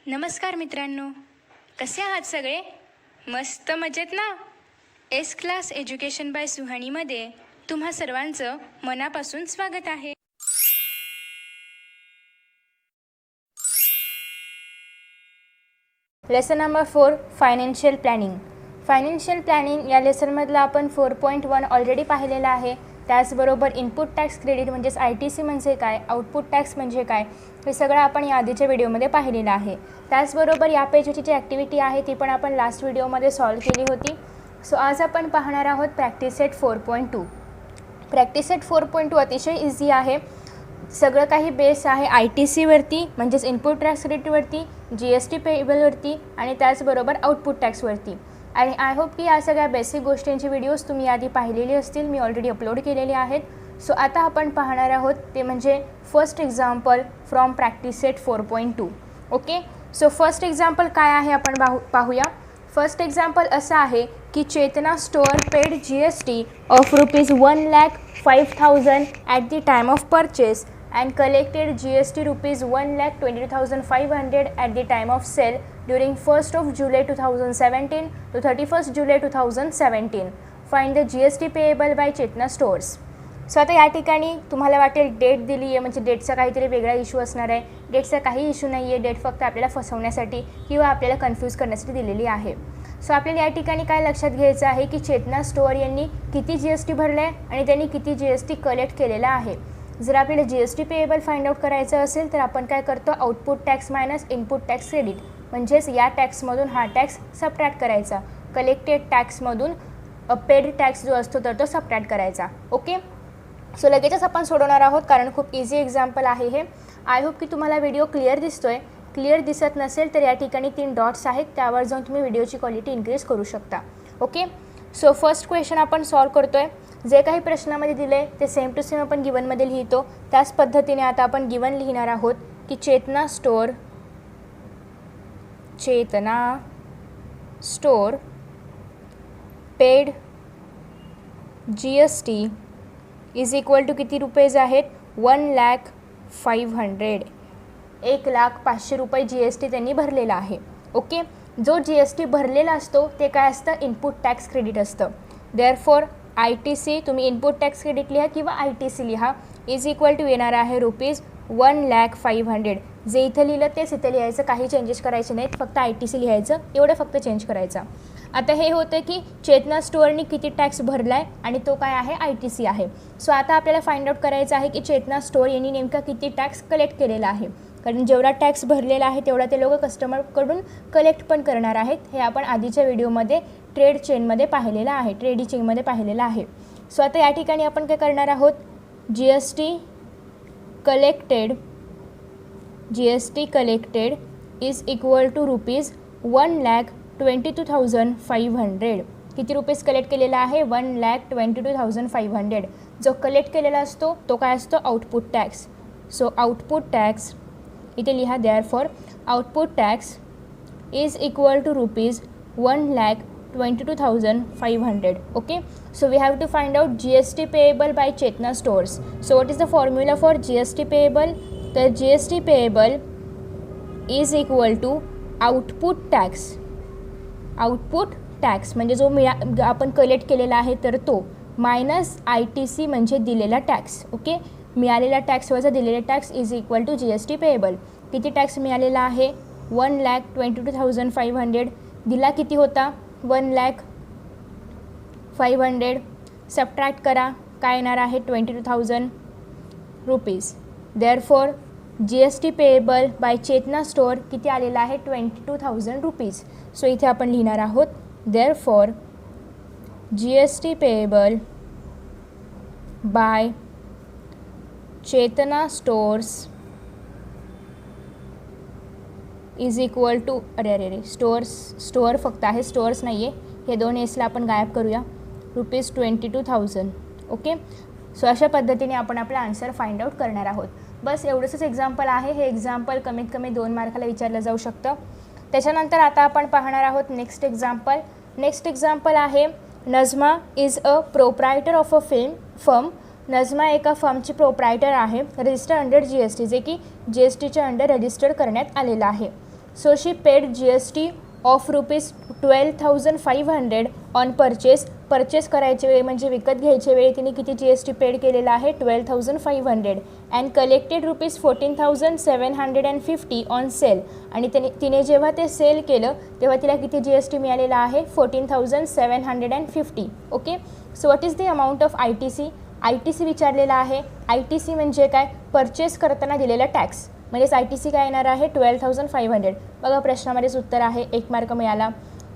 नमस्कार मित्रांनो, कसे आहात सगळे? मस्त मजेत ना? एस क्लास एज्युकेशन बाय सुहानीमध्ये तुम्हा सर्वांचं मनापासून स्वागत आहे. Lesson number 4 financial planning. Financial planning या लेसनमधला आपण 4.1 ऑलरेडी पाहिलेला आहे. त्याचबरोबर इनपुट टॅक्स क्रेडिट म्हणजेच ITC म्हणजे काय, आउटपुट टॅक्स म्हणजे काय, हे सगळं आपण या आधीच्या व्हिडिओमध्ये पाहिलेलं आहे. त्याचबरोबर या पेजची जी ॲक्टिव्हिटी आहे ती पण आपण लास्ट व्हिडिओमध्ये सॉल्व केली होती. सो आज आपण पाहणार आहोत प्रॅक्टिस सेट 4.2. प्रॅक्टिस सेट 4.2 अतिशय इझी आहे. सगळं काही बेस आहे ITCवरती म्हणजेच इनपुट टॅक्स क्रेडिटवरती, GST पेएबलवरती आणि त्याचबरोबर आउटपुट टॅक्सवरती. आणि आय होप की या सगळ्या बेसिक गोष्टींची व्हिडिओज तुम्ही आधी पाहिलेली असतील, मी ऑलरेडी अपलोड केलेले आहेत. सो आता आपण पाहणार आहोत ते म्हणजे first example from practice set 4.2. Okay, so first example काय आहे आपण पाहूया. फर्स्ट एक्झाम्पल असं आहे की Chetana store paid GST of ₹1,05,000 at the time of purchase and collected GST ₹1,22,500 at the time of sale during 1st of July 2017 to 31st July 2017. Find the GST payable by Chetna stores. So आता या ठिकाणी तुम्हाला वाटेल date दिली आहे म्हणजे डेटचा काहीतरी वेगळा इश्यू असणार आहे. डेटचा काही इश्यू नाही आहे. डेट फक्त आपल्याला फसवण्यासाठी किंवा आपल्याला कन्फ्यूज करण्यासाठी दिलेली आहे. सो आपल्याला या ठिकाणी काय लक्षात घ्यायचं आहे की चेतना स्टोअर यांनी किती GST भरलं आहे आणि त्यांनी किती GST कलेक्ट केलेला आहे. जर आपल्याला GST पेएबल फाइंड आउट करायचं असेल तर आपण काय करतो, output tax minus input tax credit म्हणजेच या टॅक्समधून हा टॅक्स सबट्रॅक्ट करायचा, कलेक्टेड टॅक्समधून पेड टॅक्स जो असतो तर तो सबट्रॅक्ट करायचा. ओके, सो लगेचच आपण सोडवणार आहोत कारण खूप इझी एक्झाम्पल आहे हे. आय होप की तुम्हाला व्हिडिओ क्लिअर दिसतोय. क्लिअर दिसत नसेल तर या ठिकाणी 3 डॉट्स आहेत, त्यावर जाऊन तुम्ही व्हिडिओची क्वालिटी इन्क्रीज करू शकता. ओके, सो फर्स्ट क्वेश्चन आपण सॉल्व करतोय. जे काही प्रश्नामध्ये दिले ते सेम टू सेम आपण गिवनमध्ये लिहितो. त्याच पद्धतीने आता आपण गिवन लिहिणार आहोत की Chetana store paid GST is equal to किती रुपयेज आहेत, 1,05,000 1,05,000 रुपये GST त्यांनी भरलेला आहे. ओके, जो GST भरलेला असतो ते काय असतं, इनपुट टॅक्स क्रेडिट असतं. देअरफॉर ITC तुम्ही इनपुट टॅक्स क्रेडिट लिहा किंवा ITC लिहा, इज इक्वल टू येणार आहे ₹1,05,000. जे इथं लिहिलं तेच इथं लिहायचं, काही चेंजेस करायचे नाहीत, फक्त ITC लिहायचं, एवढं फक्त चेंज करायचं. आता हे होतं की चेतना स्टोअरनी किती टॅक्स भरला आहे आणि तो काय आहे, ITC आहे. सो आता आपल्याला फाइंड आउट करायचं आहे की चेतना स्टोअर यांनी नेमका किती टॅक्स कलेक्ट केलेला आहे. कारण जेवढा टॅक्स भरलेला आहे तेवढा ते लोक कस्टमरकडून कलेक्ट पण करणार आहेत. हे आपण आधीच्या व्हिडिओमध्ये ट्रेड चेनमध्ये पाहिलेलं आहे, ट्रेडी चेनमध्ये पाहिलेलं आहे. सो आता या ठिकाणी आपण काय करणार आहोत, GST collected is equal to ₹1,22,500. किती रुपीज कलेक्ट केलेला आहे, 1,22,500. जो कलेक्ट केलेला असतो तो काय असतो, output tax. So output tax इथे लिहा, therefore output tax is equal to ₹1,22,500. Okay, so we have to find out GST payable by Chetna stores. So what is the formula for GST payable? The GST payable is equal to output tax. Output tax म्हणजे जो आपण collect केलेला आहे तर तो minus ITC म्हणजे दिलेला tax. Okay, मिळालेला टॅक्स वजा दिलेला tax is equal to GST payable. किती टॅक्स मिळालेला आहे, 1,22,500. दिला किती होता, 1,05,000. सबट्रॅक्ट करा, काय येणार आहे, 22,000 rupees. Therefore GST payable by Chetna store किती आलेला आहे, 22,000 रुपीज. सो इथे आपण लिहिणार आहोत, therefore GST payable by Chetna stores is equal to store फक्त आहे, स्टोअर्स नाही आहे, हे 2 एसला आपण गायब करूया, ₹22,000. ओके, सो अशा पद्धतीने आपण आपला आन्सर फाइंड आउट करणार आहोत. बस एवढंच एक्झाम्पल आहे. हे एक्झाम्पल कमीत कमी 2 मार्काला विचारलं जाऊ शकतं. त्याच्यानंतर आता आपण पाहणार आहोत नेक्स्ट एक्झाम्पल. नेक्स्ट एक्झाम्पल आहे Najma is a proprietor of a firm. Najma एका फर्मची प्रोप्रायटर आहे, रजिस्टर अंडर GST, जे की GSTच्या अंडर रजिस्टर करण्यात आलेला आहे. So she paid GST of ₹12,500 on purchase करायच्या वेळी म्हणजे विकत घ्यायच्या वेळी तिने किती GST पेड केलेला आहे 12,500 अँड कलेक्टेड ₹14,750 ऑन सेल आणि तिने जेव्हा ते सेल केलं तेव्हा तिला किती GST मिळालेला आहे 14,750. Okay, so what is the amount of ITC? ITC विचारलेला आहे. ITC म्हणजे काय? परचेस करताना दिलेला टॅक्स, म्हणजेच ITC काय येणार आहे 12,500. बघा प्रश्नामध्येच उत्तर आहे, 1 मार्क मिळाला.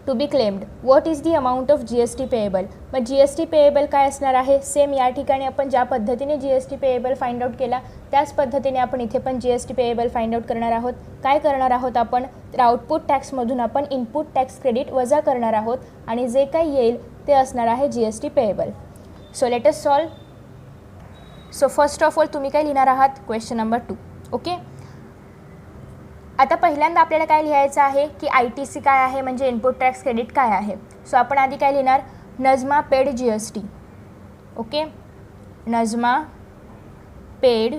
To be claimed, what is the amount of GST payable? मग GST पेएबल काय असणार आहे? सेम या ठिकाणी आपण ज्या पद्धतीने GST पेएबल फाइंड आउट केला त्याच पद्धतीने आपण इथे पण GST पेएबल फाइंड आउट करणार आहोत. काय करणार आहोत आपण? तर आउटपुट टॅक्समधून आपण इनपुट टॅक्स क्रेडिट वजा करणार आहोत आणि जे काही येईल ते असणार आहे GST payable. So let us solve. So first of all तुम्ही काय लिहिणार आहात? Question number 2. ओके, आता पहिल्यांदा आपल्याला काय लिहायचं आहे की ITC काय आहे म्हणजे इनपुट टॅक्स क्रेडिट काय आहे. सो आपण आधी काय लिहिणार? Najma paid GST. Okay, Najma paid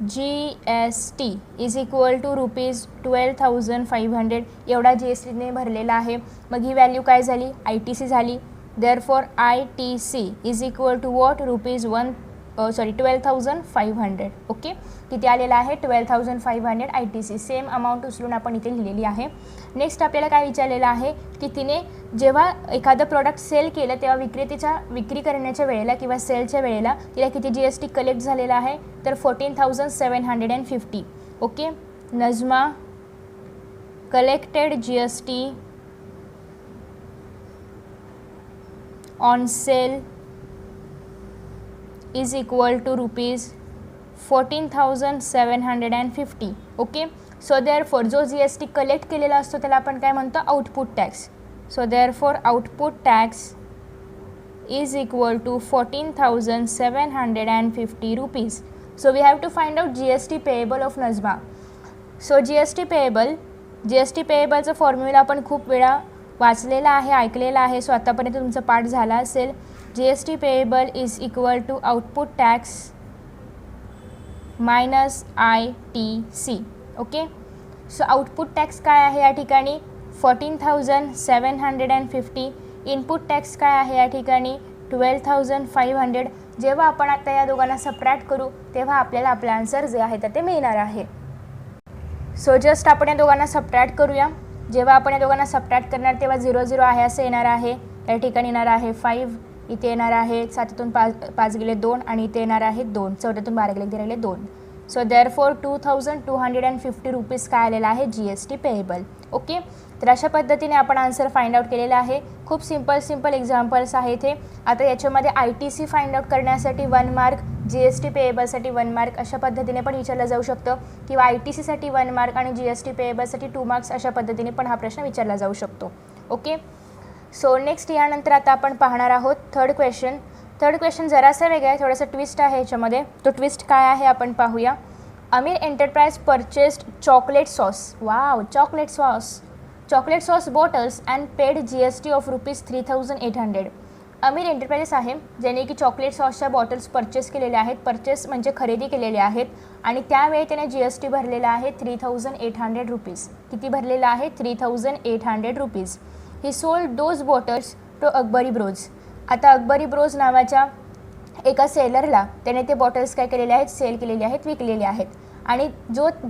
GST is equal to ₹12,500 एवढा GSTने भरलेला आहे. मग ही व्हॅल्यू काय झाली? ITC झाली. Therefore ITC is equal to what? ₹12,500. Okay, किती आलेला आहे? 12,500 ITC. सेम अमाऊंट उचलून आपण इथे लिहिलेली आहे. नेक्स्ट आपल्याला काय विचारलेलं आहे की तिने जेव्हा एखादं प्रॉडक्ट सेल केलं तेव्हा विक्री करण्याच्या वेळेला किंवा सेलच्या वेळेला तिला किती GST कलेक्ट झालेला आहे? तर 14,750. Okay, Najma collected GST on sale is equal to ₹14,750. Okay, so therefore जो GST कलेक्ट केलेला असतो त्याला आपण काय म्हणतो? Output tax. So therefore output tax is equal to ₹14,750. So we have to find out GST payable of Najma. So GST पेएबलचं formula आपण खूप वेळा वाचलेला आहे, ऐकलेला आहे. सो आतापर्यंत तुमचा पाठ झाला असेल. GST payable is equal to output tax minus ITC. Okay, so output tax काय आहे या ठिकाणी? 14,750. इनपुट टॅक्स काय आहे या ठिकाणी? 12,500. जेव्हा आपण आता या दोघांना सबट्रॅक्ट करू तेव्हा आपल्याला आपलं आन्सर जे आहे तर ते मिळणार आहे. सो जस्ट आपण या दोघांना सबट्रॅक्ट करूया. जेव्हा आपण या दोघांना सबट्रॅक्ट करणार तेव्हा 0 0 आहे असं येणार आहे. या ठिकाणी येणार आहे 5, इथे येणार आहे 7तून 5 गेले 2 आणि इथे येणार आहे 2, 14तून 12 गेले राहिले 2. सो देअरफॉर ₹2,250 काय आलेला आहे GST पेएबल. ओके, तर अशा पद्धतीने आपण आन्सर फाइंड आउट केलेला आहे. खूप सिंपल एक्झाम्पल्स आहेत हे. आता याच्यामध्ये ITC फाइंड आउट करण्यासाठी 1 मार्क, GST पेएबलसाठी 1 मार्क अशा पद्धतीने पण विचारलं जाऊ शकतं किंवा ITCसाठी 1 मार्क आणि GST पेएबलसाठी 2 मार्क्स अशा पद्धतीने पण हा प्रश्न विचारला जाऊ शकतो. ओके, सो नेक्स्ट यानंतर आता आपण पाहणार आहोत थर्ड क्वेश्चन जरासा वेगळा आहे, थोडासा ट्विस्ट आहे याच्यामध्ये. तो ट्विस्ट काय आहे आपण पाहूया. Amir enterprise purchased chocolate sauce. Wow, chocolate sauce bottles and paid GST of ₹3,800. Amir enterprises आहे ज्याने की चॉकलेट सॉसच्या बॉटल्स परचेस केलेल्या आहेत. परचेस म्हणजे खरेदी केलेले आहेत आणि त्यावेळी त्याने GST भरलेला आहे ₹3,800. किती भरलेला आहे? ₹3,800. He sold those bottles to Akbari Broz. आता अकबरी ब्रोज नावाच्या एका सेलरला त्याने ते बॉटल्स काय केलेले आहेत? सेल केलेले आहेत, विकलेले आहेत. आणि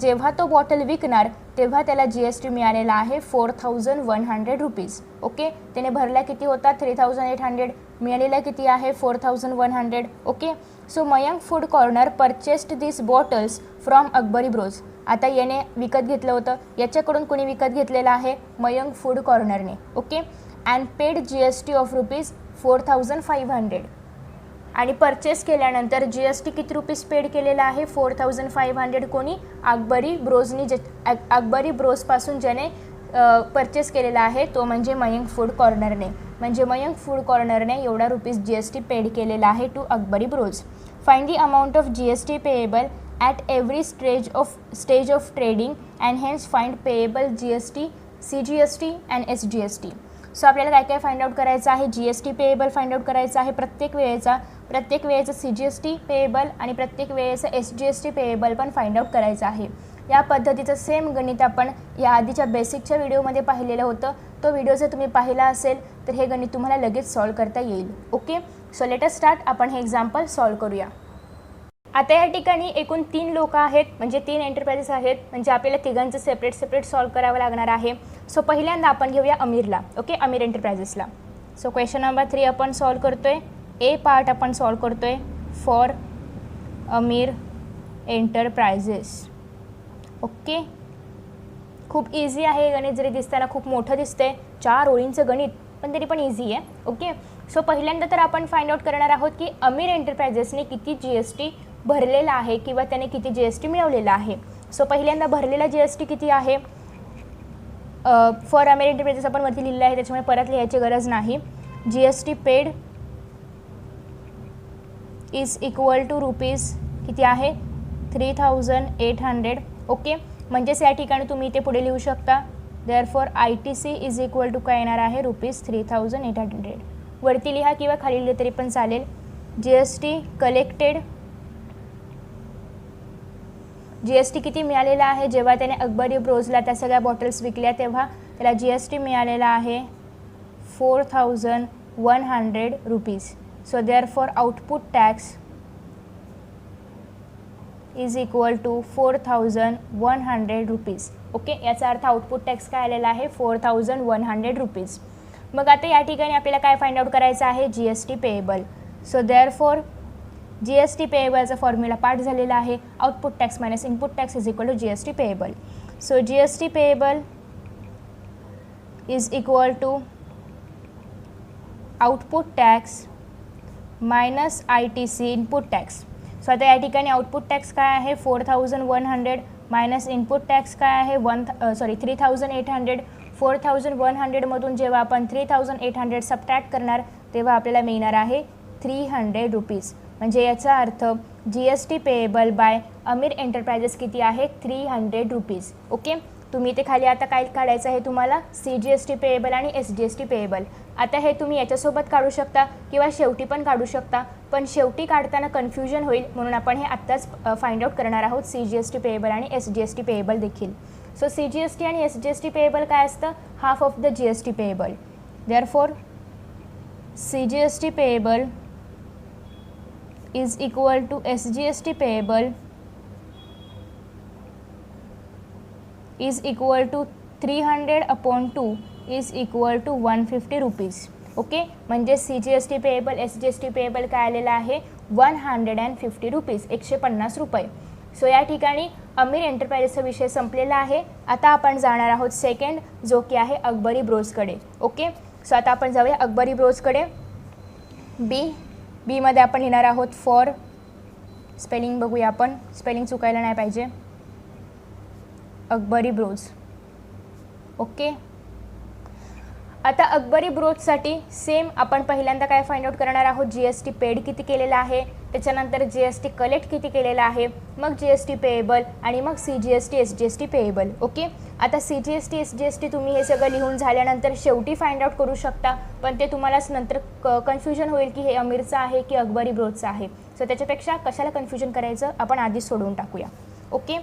जेव्हा तो बॉटल विकणार तेव्हा त्याला GST मिळालेला आहे ₹4,100. ओके, त्याने भरला किती होता? 3,800. मिळालेला किती आहे? 4,100. Okay, so Mayank food corner purchased this bottles from Akbari Broz. आता याने विकत घेतलं होतं, याच्याकडून कोणी विकत घेतलेलं आहे? मयंक फूड कॉर्नरने. Okay, and paid GST of ₹4,500. आणि परचेस केल्यानंतर GST किती रुपीज पेड केलेला आहे? 4,500. कोणी? अकबरी ब्रोजपासून ज्याने परचेस केलेला आहे तो म्हणजे मयंक फूड कॉर्नरने. म्हणजे मयंक फूड कॉर्नरने एवढा रुपीज GST पेड केलेला आहे to Akbari Bros. Find the amount of GST payable at every stage of trading and hence find payable GST, CGST and SGST. So आपल्याला काय काय फाइंड आउट करायचं आहे? GST पेएबल फाइंड आउट करायचं आहे प्रत्येक वेळेचा CGST पेएबल आणि प्रत्येक वेळेचा SGST पेएबल पण फाइंड आउट करायचं आहे. या पद्धतीचं सेम गणित आपण या आधीच्या बेसिकच्या व्हिडिओमध्ये पाहिलेलं होतं. तो व्हिडिओ जर तुम्ही पाहिला असेल तर हे गणित तुम्हाला लगेच सॉल्व करता येईल. Okay, so let us start. आपण हे एक्झाम्पल सॉल्व करूया. आता या ठिकाणी एकूण 3 लोक आहेत, म्हणजे 3 एंटरप्राइजेस आहेत, म्हणजे आपल्याला तिघांचं सेपरेट सॉल्व करावं लागणार आहे. सो पहिल्यांदा आपण घेऊया अमीरला. ओके, अमीर एंटरप्राइजेसला. सो क्वेश्चन नंबर 3 आपण सॉल्व करतोय. ए पार्ट आपण सॉल्व करतोय फॉर अमीर एंटरप्राइजेस. ओके, खूप इझी आहे गणित. जरी दिसताना खूप मोठं दिसतंय, 4 ओळींचं गणित, पण तरी पण इझी आहे. ओके, सो पहिल्यांदा तर आपण फाइंड आउट करणार आहोत की अमीर एंटरप्राइजेसने किती GST भरलेला आहे किंवा त्याने किती GST मिळवलेला आहे. सो पहिल्यांदा भरलेला GST किती आहे. फॉर अमीर एंटरप्राइजेस आपण वरती लिहिलं आहे, त्याच्यामुळे परत लिहायची गरज नाही. GST paid is equal to rupees किती आहे 3800. ओके, म्हणजेच या ठिकाणी तुम्ही इथे पुढे लिहू शकता therefore ITC is equal to काय येणार आहे ₹3800. वरती लिहा किंवा खाली लिहिले तरी पण चालेल. GST कलेक्टेड, GST किती मिळालेला आहे. जेव्हा त्याने अकबरी ब्रोजला त्या सगळ्या बॉटल्स विकल्या तेव्हा त्याला GST मिळालेला आहे ₹4100. So therefore output tax is equal to ₹4100. Okay, याचा अर्थ आउटपुट टॅक्स काय आलेला आहे ₹4100. मग आता या ठिकाणी आपल्याला काय फाइंड आउट करायचं आहे GST payable. So therefore GST पेएबलचा फॉर्म्युला पाठ झालेला आहे. Output tax minus input tax is equal to GST payable. So GST payable is equal to output tax minus ITC input tax. So आता या ठिकाणी output tax काय आहे 4100 minus input tax काय आहे 3800. 4100मधून जेव्हा आपण 3800 सबट्रॅक्ट करणार तेव्हा आपल्याला मिळणार आहे ₹300. म्हणजे याचा अर्थ GST पेएबल बाय अमीर एंटरप्राइजेस किती आहे ₹300. ओके, तुम्ही इथे खाली आता काय काढायचं आहे तुम्हाला CGST पेएबल आणि SGST पेएबल. आता हे तुम्ही याच्यासोबत काढू शकता किंवा शेवटी पण काढू शकता, पण शेवटी काढताना कन्फ्युजन होईल म्हणून आपण हे आत्ताच फाइंड आउट करणार आहोत CGST पेएबल आणि SGST पेएबल देखील. सो CGST आणि SGST पेएबल काय असतं half of the GST payable. Therefore CGST payable is equal to SGST payable is equal to 300/2 is equal to ₹150. Okay, म्हणजे CGST पेएबल SGST पेएबल काय आलेला आहे ₹150, ₹150. So या ठिकाणी अमीर एंटरप्राइजेसचा विषय संपलेला आहे. आता आपण जाणार आहोत सेकंड, जो की आहे अकबरी ब्रोजकडे. ओके, सो आता आपण जाऊया अकबरी ब्रोजकडे. बीमध्ये आपण लिहिणार आहोत फॉर, स्पेलिंग बघूया आपण, स्पेलिंग चुकायला नाही पाहिजे, अकबरी ब्रोज. ओके, आता अकबरी ब्रोजसाठी सेम आपण पहिल्यांदा काय फाइंड आउट करणार आहोत GST पेड किती केलेला आहे, त्याच्यानंतर GST कलेक्ट किती केलेला आहे, मग GST पेएबल आणि मग CGST SGST पेएबल. ओके, आता CGST SGST तुम्ही हे सगळं लिहून झाल्यानंतर शेवटी फाइंड आउट करू शकता, पण ते तुम्हालाच नंतर कन्फ्युजन होईल की हे अमीरचं आहे की अकबरी ब्रोजचं आहे. सो त्याच्यापेक्षा कशाला कन्फ्युजन करायचं, आपण आधीच सोडून टाकूया. ओके,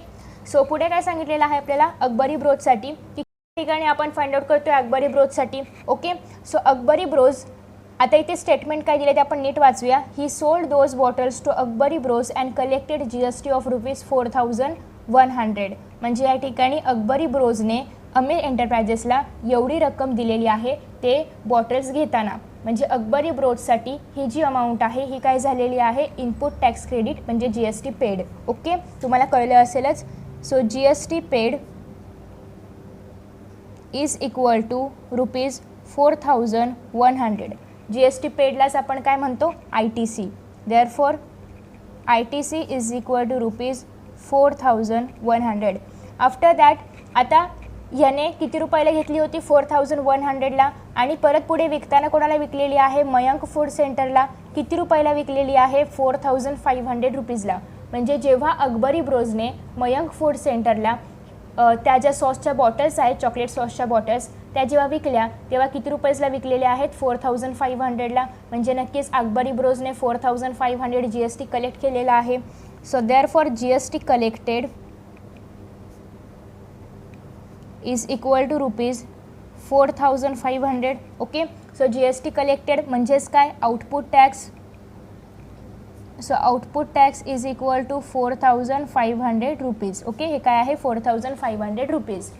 सो पुढे काय सांगितलेलं आहे आपल्याला अकबरी ब्रोजसाठी की ठिकाणी आपण फाइंड आउट करतोय अकबरी ब्रोजसाठी. ओके, सो अकबरी ब्रोज, आता इथे स्टेटमेंट काय दिले ते आपण नीट वाचूया. He sold those bottles to Akbari bros and collected GST of ₹4100. म्हणजे या ठिकाणी अकबरी ब्रोजने अमीर एंटरप्राइजेसला एवढी रक्कम दिलेली आहे ते बॉटल्स घेताना. म्हणजे अकबरी ब्रोजसाठी ही जी अमाऊंट आहे ही काय झालेली आहे इनपुट टॅक्स क्रेडिट म्हणजे GST पेड. ओके, तुम्हाला कळलं असेलच. So GST paid is equal to ₹4100. GST पेडलाच आपण काय म्हणतो ITC. Therefore ITC is equal to ₹4100. After that आता ह्याने किती रुपयाला घेतली होती 4100ला आणि परत पुढे विकताना कोणाला विकलेली आहे मयंक फूड सेंटरला किती रुपयाला विकलेली आहे ₹4500ला. म्हणजे जेव्हा अकबरी ब्रोजने मयंक फूड सेंटरला त्या ज्या सॉसच्या बॉटल्स आहेत चॉकलेट सॉसच्या बॉटल्स त्या जेव्हा विकल्या तेव्हा किती रुपयाला विकलेल्या आहेत 4500ला. म्हणजे नक्कीच अकबरी ब्रोजने 4500 GST कलेक्ट केलेला आहे. So therefore GST collected is equal to rupees 4500. Okay, so GST collected म्हणजेच काय, output tax. So output tax is equal to 4500 rupees. Okay, हे काय आहे, 4500 रुपीज.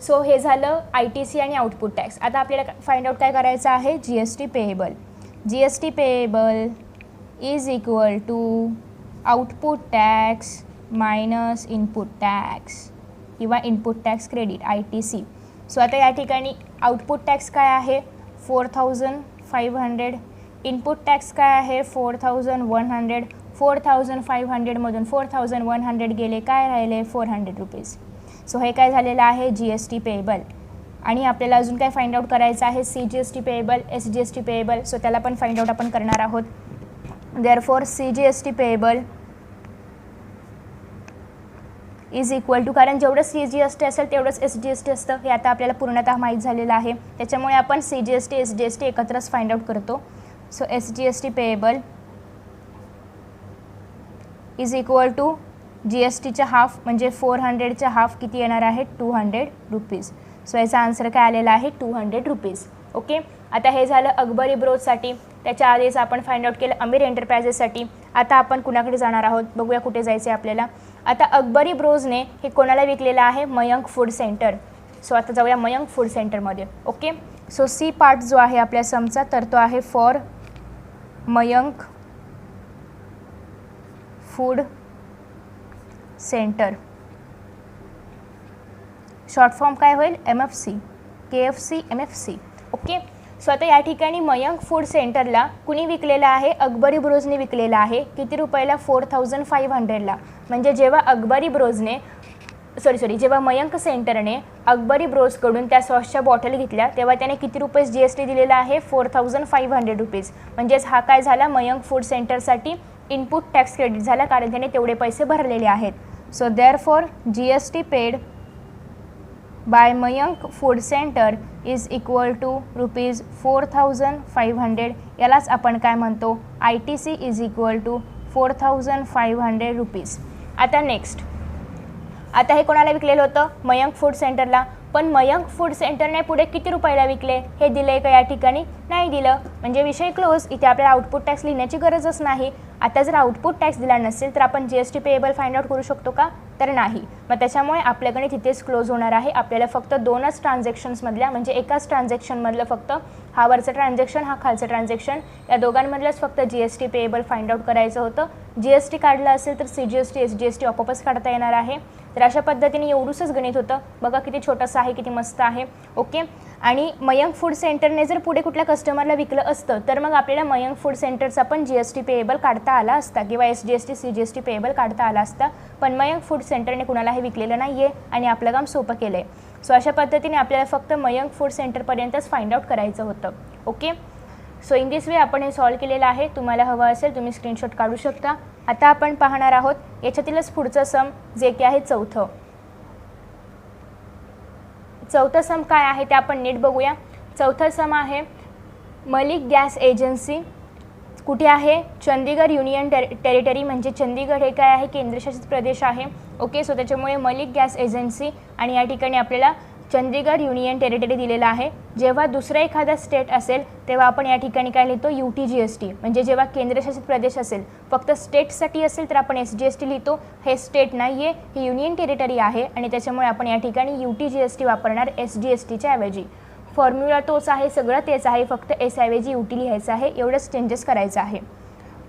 सो हे झालं ITC आणि आउटपुट टॅक्स. आता आपल्याला फाइंड आउट काय करायचं आहे, GST payable. GST payable is equal to output tax minus input tax किंवा input tax credit ITC. So आता या ठिकाणी आउटपुट टॅक्स काय आहे 4500, इनपुट टॅक्स काय आहे 4100. 4500मधून 4100 गेले, काय राहिले 400 रुपीज. सो हे काय झालेलं आहे GST पेएबल. आणि आपल्याला अजून काय फाइंड आउट करायचं आहे, CGST payable, SGST payable. So त्याला पण फाइंड आउट आपण करणार आहोत. Therefore CGST payable is equal to, कारण जेवढं CGST असेल तेवढंच SGST असतं, हे आता आपल्याला पूर्णतः माहीत झालेलं आहे. त्याच्यामुळे आपण CGST SGST एकत्रच फाइंड आउट करतो. So SGST payable is equal to GSTच्या हाफ म्हणजे 400च्या हाफ किती येणार आहे 200 रुपीज. सो याचा आन्सर काय आलेला आहे 200 रुपीज. ओके, आता हे झालं अकबर इब्रोजसाठी. त्याच्या आधीच आपण फाइंड आउट केलं अमीर एंटरप्राइजेससाठी. आता आपण कुणाकडे जाणार आहोत, बघूया कुठे जायचं आहे आपल्याला. आता अकबरी ब्रोजने हे कोणाला विकलेलं आहे, मयंक फूड सेंटर. सो आता जाऊया मयंक फूड सेंटरमध्ये. ओके, सो सी पार्ट जो आहे आपल्या समचा, तर तो आहे for Mayank food centre. Short form काय होईल MFC, KFC MFC. Okay, so आता या ठिकाणी मयंक फूड सेंटरला कुणी विकलेलं आहे, अकबरी ब्रोजने विकलेलं आहे. किती रुपयाला 4500ला. म्हणजे जेव्हा अकबरी ब्रोजने जेव्हा मयंक सेंटरने अकबरी ब्रोजकडून त्या सॉसच्या बॉटल घेतल्या तेव्हा त्याने किती रुपये GST दिलेला आहे 4500 रुपीज. म्हणजेच हा काय झाला मयंक फूड सेंटरसाठी इनपुट टॅक्स क्रेडिट झाला, कारण त्याने तेवढे पैसे भरलेले आहेत. So therefore GST paid by Mayank food center is equal to rupees 4500. यालाच आपण काय म्हणतो, ITC is equal to 4500 rupees. आता नेक्स्ट, आता हे कोणाला विकलेलं होतं, मयंक फूड सेंटरला. पण मयंक फूड सेंटरने पुढे किती रुपयाला विकले हे दिले का या ठिकाणी, नाही दिलं. म्हणजे विषय क्लोज. इथे आपल्याला आउटपुट टॅक्स लिहिण्याची गरजच नाही. आता जर आउटपुट टॅक्स दिला नसेल तर आपण GST पेएबल फाइंड आउट करू शकतो का, तर नाही. मग त्याच्यामुळे आपल्याकडे तिथेच क्लोज होणार आहे. आपल्याला फक्त दोनच ट्रान्झॅक्शन्समधल्या, म्हणजे एकाच ट्रान्झॅक्शनमधलं फक्त हा वरचं ट्रान्झॅक्शन, हा खालचं ट्रान्झॅक्शन, या दोघांमधलंच फक्त GST पेएबल फाइंड आउट करायचं होतं. GST काढलं असेल तर CGST SGST आपोआपच काढता येणार आहे. तर अशा पद्धतीने एवढंच गणित होतं. बघा किती छोटंसं आहे, किती मस्त आहे. ओके, आणि मयंक फूड सेंटरने जर पुढे कुठल्या कस्टमरला विकलं असतं तर मग आपल्याला मयंक फूड सेंटरचा पण GST पेएबल काढता आला असता किंवा SGST CGST पेएबल काढता आला असता. पण मयंक फूड सेंटरने कुणाला हे विकलेलं नाही आहे आणि आपलं काम सोपं केलं आहे. सो अशा पद्धतीने आपल्याला फक्त मयंक फूड सेंटरपर्यंतच फाइंड आउट करायचं होतं. Okay, so in this way आपण हे सॉल्व केलेलं आहे. तुम्हाला हवं असेल तुम्ही स्क्रीनशॉट काढू शकता. आता आपण पाहणार आहोत याच्यातीलच पुढचं सम, जे की आहे चौथं सम काय आहे ते आपण नीट बघूया. चौथं सम आहे मलिक गॅस एजन्सी. कुठे आहे, चंदीगड युनियन टेरिटरी. म्हणजे चंदीगड हे काय आहे, केंद्रशासित प्रदेश आहे. ओके, सो त्याच्यामुळे मलिक गॅस एजन्सी आणि या ठिकाणी आपल्याला चंदीगड युनियन टेरिटरी दिलेला आहे. जेव्हा दुसरा एखादा स्टेट असेल तेव्हा आपण या ठिकाणी काय लिहितो UTGST. म्हणजे जेव्हा केंद्रशासित प्रदेश असेल, फक्त स्टेटसाठी असेल तर आपण SGST लिहितो. हे स्टेट नाही आहे, हे युनियन टेरिटरी आहे आणि त्याच्यामुळे आपण या ठिकाणी UTGST वापरणार SGSTच्या ऐवजी. फॉर्म्युला तोच आहे, सगळं तेच आहे, फक्त S ऐवजी UT लिहायचं आहे, एवढंच चेंजेस करायचं आहे.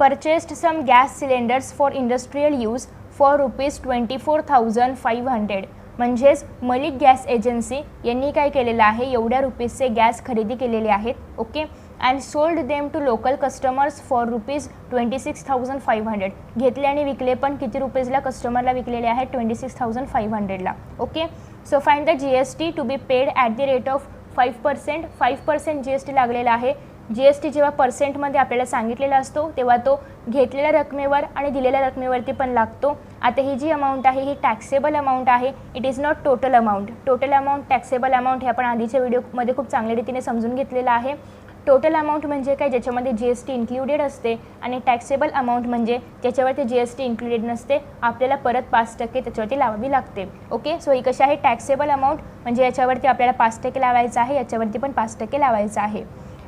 Purchased some gas cylinders for industrial use for rupees 24,500. म्हणजेच मलिक गॅस एजन्सी यांनी काय केलेलं आहे, एवढ्या रुपीजचे गॅस खरेदी केलेले आहेत. Okay, and sold them to local customers for rupees 26,500. घेतले आणि विकले पण किती रुपीजला कस्टमरला विकलेले आहेत 26,500ला. Okay, so find the GST to be paid at the rate of 5%. 5% GST लागलेला आहे. GST जेव्हा पर्सेंटमध्ये आपल्याला सांगितलेला असतो तेव्हा तो घेतलेल्या रकमेवर आणि दिलेल्या रकमेवरती पण लागतो. आता ही जी अमाऊंट आहे ही टॅक्सेबल अमाऊंट आहे. It is not total amount. Total amount, taxable amount हे आपण आधीच्या व्हिडिओमध्ये खूप चांगल्या रीतीने समजून घेतलेलं आहे. टोटल अमाऊंट म्हणजे काय, ज्याच्यामध्ये जी एस टी इन्क्लुडेड असते, आणि टॅक्सेबल अमाऊंट म्हणजे ज्याच्यावरती जी एस टी इन्क्लुडेड नसते, आपल्याला परत 5% त्याच्यावरती लावावी लागते. ओके, सो ही कशी आहे, टॅक्सेबल अमाऊंट म्हणजे याच्यावरती आपल्याला 5% लावायचं आहे, याच्यावरती पण 5% लावायचं आहे.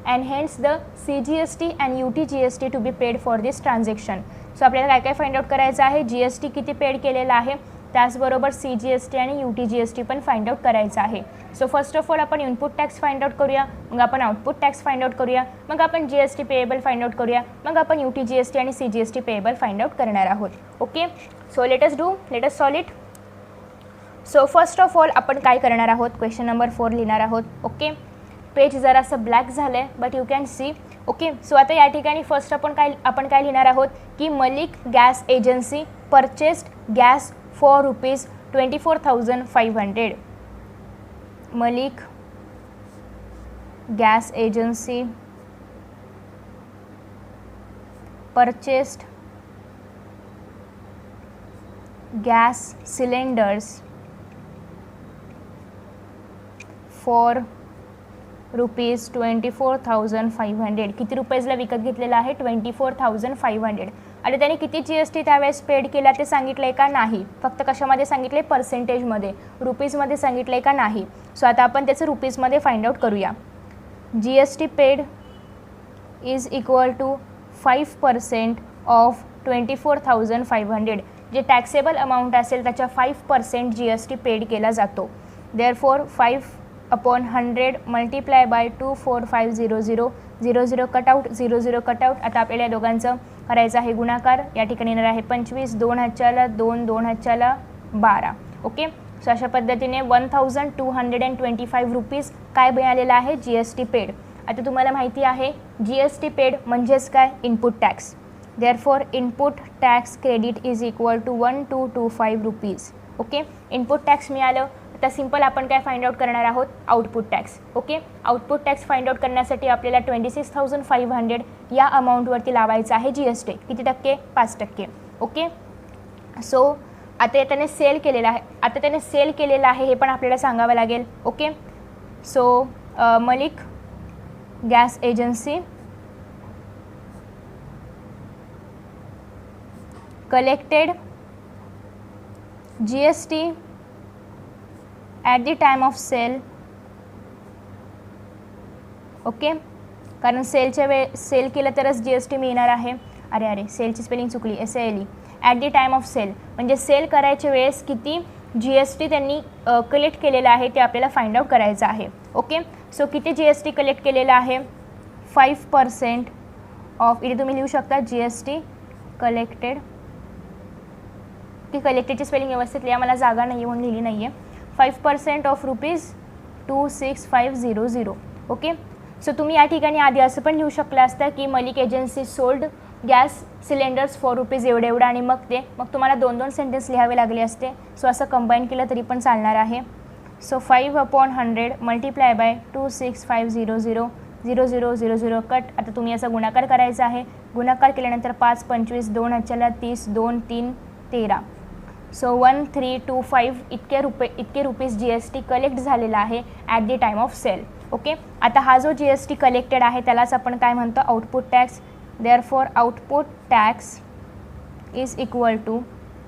And hence the CGST and UTGST to be paid for this transaction. So आपल्याला काय काय फाइंड आउट करायचं आहे, GST किती पेड केलेला आहे, त्याचबरोबर CGST आणि UTGST पण फाइंड आउट करायचं आहे. सो फर्स्ट ऑफ ऑल आपण इनपुट टॅक्स फाइंड आउट करूया, मग आपण आउटपुट टॅक्स फाइंड आउट करूया, मग आपण GST पेएबल फाइंड आउट करूया, मग आपण UTGST आणि CGST पेएबल फाइंड आउट करणार आहोत. Okay, so let us solve it. So first of all आपण काय करणार आहोत, क्वेश्चन नंबर 4 लिहिणार आहोत. ओके, पेज जरासं ब्लॅक झालं आहे, but you can see. Okay, so आता या ठिकाणी फर्स्ट आपण काय लिहिणार आहोत की Malik gas agency purchased gas for ₹24,500. Malik gas agency purchased gas cylinders for ₹24,500. किती रुपयाला विकत घेतलेला आहे, 24,500. आणि त्याने किती GST त्यावेळेस पेड केला ते सांगितलं आहे का, नाही. फक्त कशामध्ये सांगितले, पर्सेंटेजमध्ये, रुपीजमध्ये सांगितलं आहे का, नाही. सो आता आपण त्याचं रुपीजमध्ये फाइंड आउट करूया. GST paid is equal to 5% of 24,500. जे टॅक्सेबल अमाऊंट असेल त्याच्या 5% GST पेड केला जातो. Therefore 5/100 multiply by 24500. 00 cutout, 00 cutout. आता आपल्याला या दोघांचं करायचं आहे गुणाकार. या ठिकाणी येणार आहे 25, 2 हातच्याला 2, 2 हातच्याला 12. ओके, सो अशा पद्धतीने 1,225 रुपीज काय मिळालेलं आहे, GST पेड. आता तुम्हाला माहिती आहे GST पेड म्हणजेच काय, input tax. Therefore input tax credit is equal to 1,225 rupees. Okay, input tax मिळालं. आता सिंपल आपण काय फाइंड आउट करणार आहोत, output tax. Okay, output tax find out करण्यासाठी आपल्याला 26,500 या अमाऊंटवरती लावायचं आहे GST. किती टक्के, 5%. ओके, सो आता त्याने सेल केलेला आहे, हे पण आपल्याला सांगावं लागेल. Okay, so Malik gas agency collected GST at the time of sale. Okay, कारण सेल केलं तरच GST मिळणार आहे. अरे सेलची स्पेलिंग चुकली, SALE. At the time of sale म्हणजे सेल करायच्या वेळेस किती GST त्यांनी कलेक्ट केलेलं आहे ते आपल्याला फाइंड आउट करायचं आहे. ओके, सो किती GST कलेक्ट केलेलं आहे, 5% ऑफ, इथे तुम्ही लिहू शकता GST कलेक्टेड. ती कलेक्टेडची स्पेलिंग व्यवस्थित लिहा, मला जागा नाही आहे म्हणून लिहिली नाही आहे. 5% ऑफ ₹26,500. ओके, सो तुम्ही या ठिकाणी आधी असं पण लिहू शकला असता की Malik agency sold gas cylinders for rupees एवढं आणि मग तुम्हाला 2 सेंटेन्स लिहावे लागले असते. सो असं कंबाईन केलं तरी पण चालणार आहे. So 5/100 multiply by 26,500. 0000 कट. आता तुम्ही असा गुणाकार करायचा आहे. गुणाकार केल्यानंतर 5, 25, 2 हातच्याला 30, 2, 3, 13. सो 1,325 इतके रुपीज GST कलेक्ट झालेला आहे at the time of sale. Okay, आता हा जो GST कलेक्टेड आहे त्यालाच आपण काय म्हणतो, output tax. Therefore output tax is equal to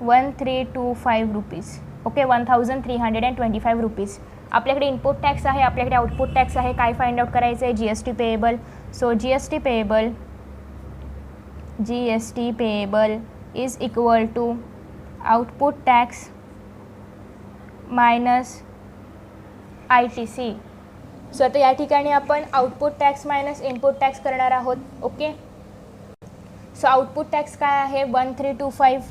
1,325 rupees. Okay, 1,325 rupees. आपल्याकडे इनपुट टॅक्स आहे, आपल्याकडे आउटपुट टॅक्स आहे. काय फाइंड आउट करायचं आहे, GST payable. So GST payable is equal to output tax minus ITC. So आता या ठिकाणी आपण output tax minus input tax करणार आहोत. ओके, सो आउटपुट टॅक्स काय आहे, 1,325.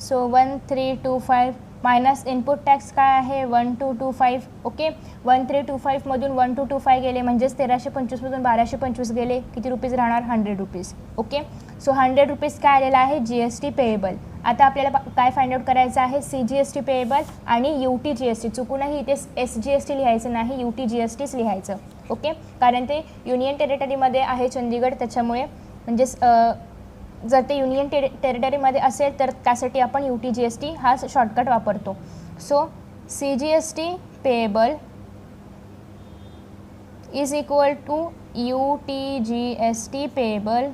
सो 1,325 मायनस इनपुट टॅक्स काय आहे, 1,225. ओके, 1,325मधून 1,225 गेले म्हणजेच 1,325मधून 1,225 गेले. किती रुपीज राहणार, 100 रुपीज. ओके, सो 100 रुपीज काय आलेला आहे, GST पेएबल. आता आपल्याला काय फाइंड आउट करायचं आहे, CGST पेएबल आणि UTGST. चुकूनही इथे SGST लिहायचं नाही, UTGSTच लिहायचं. ओके, कारण ते युनियन टेरिटरीमध्ये आहे चंदीगड, त्याच्यामुळे म्हणजेच जर ते युनियन टेरिटरीमध्ये असेल तर त्यासाठी आपण UTGST हा शॉर्टकट वापरतो. So CGST payable is equal to UTGST payable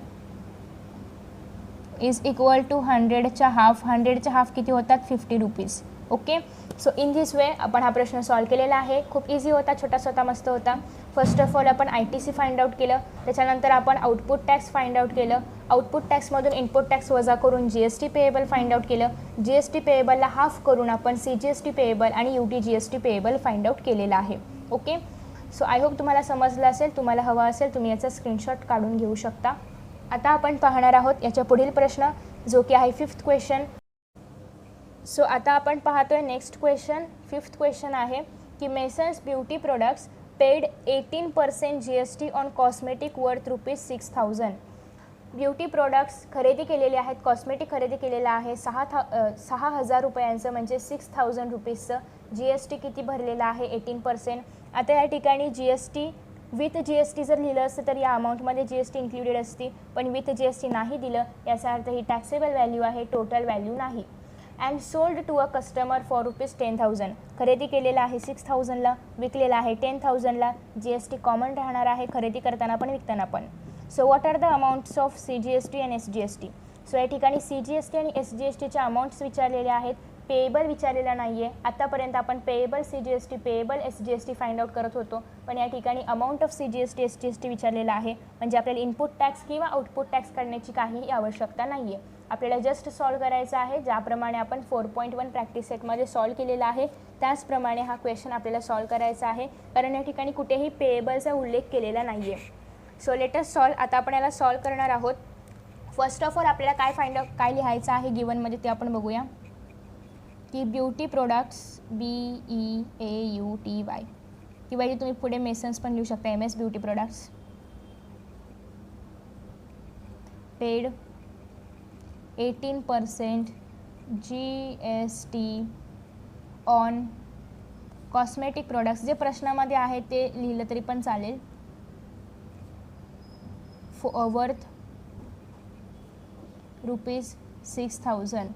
is equal to 100च्या हाफ. 100च्या हाफ किती होतात 50 rupees. Okay, so in this way आपण हा प्रश्न सॉल्व केलेला आहे. खूप इझी होता, छोटासा होता, मस्त होता. फर्स्ट ऑफ ऑल आपण ITC फाइंड आउट केलं, त्याच्यानंतर आपण आउटपुट टॅक्स फाइंड आउट केलं. आउटपुट टॅक्समधून इनपुट टॅक्स वजा करून GST पेएबल फाइंड आउट केलं. GST पेएबलला हाफ करून आपण CGST पेएबल आणि UTGST पेएबल फाइंड आउट केलेला आहे. ओके, सो आय होप तुम्हाला समजलं असेल. तुम्हाला हवा असेल तुम्ही याचा स्क्रीनशॉट काढून घेऊ शकता. आता आपण पाहणार आहोत याच्या पुढील प्रश्न, जो की आहे 5th क्वेश्चन. सो आता आपण पाहतोय नेक्स्ट क्वेश्चन. 5th क्वेश्चन आहे की masons beauty products paid 18% GST on cosmetic worth ₹6,000. Beauty products खरेदी केलेले आहेत, कॉस्मेटिक खरेदी केलेलं आहे 6,000 रुपयांचं, म्हणजे 6,000 रुपीजचं. GST किती भरलेलं आहे 18%. आता या ठिकाणी GST विथ GST जर लिहिलं असतं तर या अमाऊंटमध्ये GST इन्क्लुडेड असती, पण विथ GST नाही दिलं, याचा अर्थ ही टॅक्सेबल व्हॅल्यू आहे, टोटल व्हॅल्यू नाही. And sold to a customer for ₹10,000. खरेदी केलेला आहे 6,000ला, विकलेला आहे 10,000ला. GST कॉमन राहणार आहे खरेदी करताना पण विकताना पण. So what are the amounts of CGST and SGST. So या ठिकाणी CGST आणि SGSTच्या अमाऊंट्स विचारलेले आहेत, पेएबल विचारलेला नाही आहे. आत्तापर्यंत आपण payable CGST, payable SGST find out करत होतो, पण या ठिकाणी अमाऊंट ऑफ CGST SGST विचारलेला आहे. म्हणजे आपल्याला इनपुट टॅक्स किंवा आउटपुट टॅक्स काढण्याची काहीही आवश्यकता नाही आहे. आपल्याला जस्ट सॉल्व करायचं आहे. ज्याप्रमाणे आपण 4.1 प्रॅक्टिस सेटमध्ये सॉल्व केलेला आहे त्याचप्रमाणे हा क्वेश्चन आपल्याला सॉल्व करायचा आहे, कारण या ठिकाणी कुठेही पेएबलचा उल्लेख केलेला नाही आहे. सो लेट अस सॉल्व. आता आपण याला सॉल्व करणार आहोत. फर्स्ट ऑफ ऑल आपल्याला काय लिहायचं आहे गिवनमध्ये ते आपण बघूया. की ब्युटी प्रोडक्ट्स BEAUTY किंवा तुम्ही पुढे मेसन्स पण लिहू शकता, MS beauty products paid 18% GST on cosmetic products. जे प्रश्नामध्ये आहे ते लिहिलं तरी पण चालेल. वर्थ ₹6,000.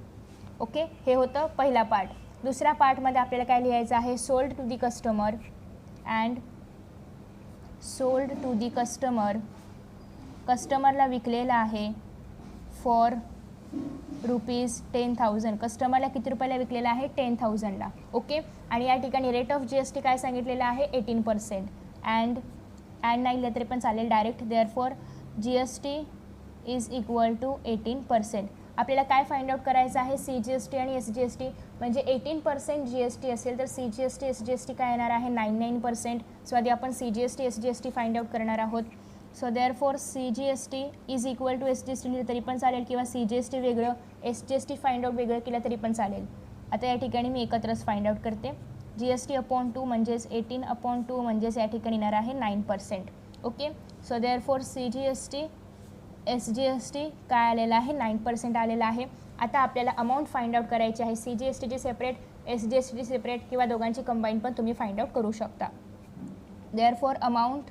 ओके, हे होतं पहिला पार्ट. दुसऱ्या पार्टमध्ये आपल्याला काय लिहायचं आहे, sold to the customer and sold to the customer, कस्टमरला विकलेला आहे फॉर ₹10,000. कस्टमरला किती रुपयाला विकलेला आहे 10,000ला. ओके, आणि या ठिकाणी रेट ऑफ GST काय सांगितलेलं आहे 18%. अँड नाही लिहिलं तरी पण चालेल direct. Therefore GST is equal to 18%. आपल्याला काय फाइंड आउट करायचं आहे CGST आणि SGST. म्हणजे 18% GST असेल तर CGST SGST काय येणार आहे 99%. सो आधी आपण CGST SGST फाइंड आउट करणार आहोत. So therefore CGST is equal to SGST लिहिलं तरी पण चालेल, किंवा CGST वेगळं SGST फाइंड आउट वेगळं केलं तरी पण चालेल. आता या ठिकाणी मी एकत्रच फाइंड आउट करते. GST/2 म्हणजेच 18/2 म्हणजेच या ठिकाणी येणार आहे 9%. Okay, so therefore CGST SGST काय आलेला आहे 9% आलेला आहे. आता आपल्याला अमाऊंट फाइंड आउट करायची आहे. CGSTची सेपरेट, SGSTची सेपरेट, किंवा दोघांची कंबाईन पण तुम्ही फाइंड आउट करू शकता. Therefore amount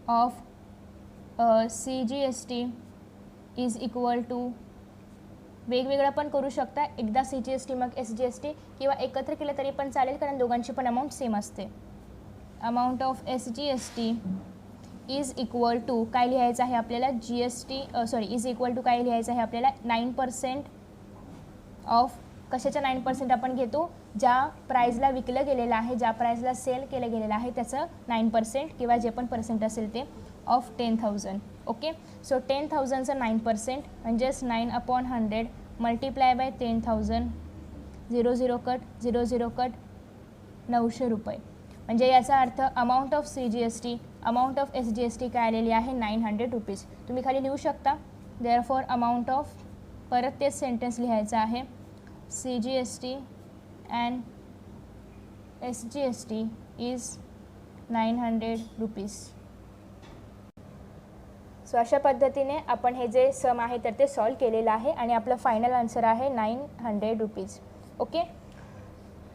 of CGST is equal to, वेगवेगळं पण करू शकता, एकदा CGST मग SGST, किंवा एकत्र केलं तरी पण चालेल, कारण दोघांची पण अमाऊंट सेम असते. Amount of SGST is equal to काय लिहायचं आहे आपल्याला इज इक्वल टू काय लिहायचं आहे आपल्याला 9% ऑफ, कशाच्या 9% आपण घेतो, ज्या प्राईजला विकलं गेलेलं आहे, ज्या प्राईजला सेल केलं गेलेलं आहे त्याचं 9%, किंवा जे पण पर्सेंट असेल ते, ऑफ 10,000. ओके, सो 10,000चं 9% म्हणजेच 9/100 मल्टिप्लाय बाय 10,000, 0 कट 900 रुपये. म्हणजे याचा अर्थ amount of CGST, amount of SGST काय आलेली आहे 900 रुपीज. तुम्ही खाली लिहू शकता. देअरफॉर अमाऊंट ऑफ, परत तेच सेंटेन्स लिहायचं आहे, CGST and SGST is 900 rupees. So अशा पद्धतीने आपण हे जे सम आहे तर ते सॉल्व केलेलं आहे, आणि आपलं फायनल आन्सर आहे 900 रुपीज. ओके,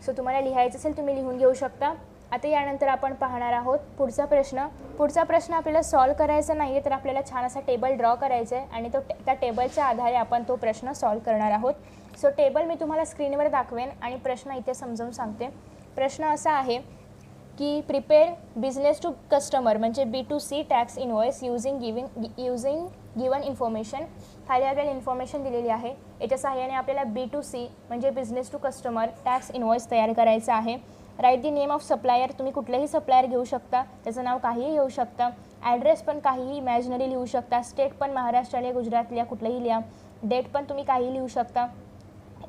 सो तुम्हाला लिहायचं असेल तुम्ही लिहून घेऊ शकता. आता यानंतर आपण पाहणार आहोत पुढचा प्रश्न. पुढचा प्रश्न आपल्याला सॉल्व करायचा नाही आहे, तर आपल्याला छान असा टेबल ड्रॉ करायचा आहे, आणि त्या टेबलच्या आधारे आपण तो प्रश्न सॉल्व करणार आहोत. सो टेबल मी तुम्हाला स्क्रीनवर दाखवेन आणि प्रश्न इथे समजावून सांगते. प्रश्न असा आहे की प्रिपेअर बिझनेस टू कस्टमर म्हणजे B2C tax invoice using given information. खाली आपल्याला इन्फॉर्मेशन दिलेली आहे. याच्या सहाय्याने आपल्याला B2C म्हणजे business to customer tax invoice तयार करायचा आहे. Right the name of supplier. तुम्ही कुठलेही सप्लायर घेऊ शकता, त्याचं नाव काहीही घेऊ शकता. ॲड्रेस पण काहीही इमॅजिनरी लिहू शकता. स्टेट पण महाराष्ट्रातल्या गुजरातल्या कुठलंही लिहा. डेट पण तुम्ही काही लिहू शकता.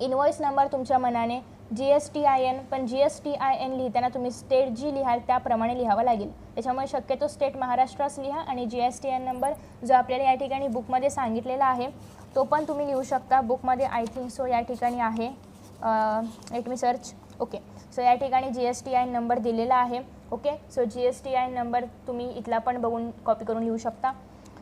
इनवॉइस नंबर तुमच्या मनाने. GSTIN पण GSTIN लिहिताना तुम्ही स्टेट जी लिहाल त्याप्रमाणे लिहावं लागेल. त्याच्यामुळे शक्यतो स्टेट महाराष्ट्राच लिहा आणि GSTIN नंबर जो आपल्याला या ठिकाणी बुकमध्ये सांगितलेला आहे तो पण तुम्ही लिहू शकता. बुकमध्ये आय थिंक सो या ठिकाणी आहे. Let me search. Okay, so या ठिकाणी GSTIN नंबर दिलेला आहे. ओके, सो GSTIN नंबर तुम्ही इथला पण बघून कॉपी करून लिहू शकता.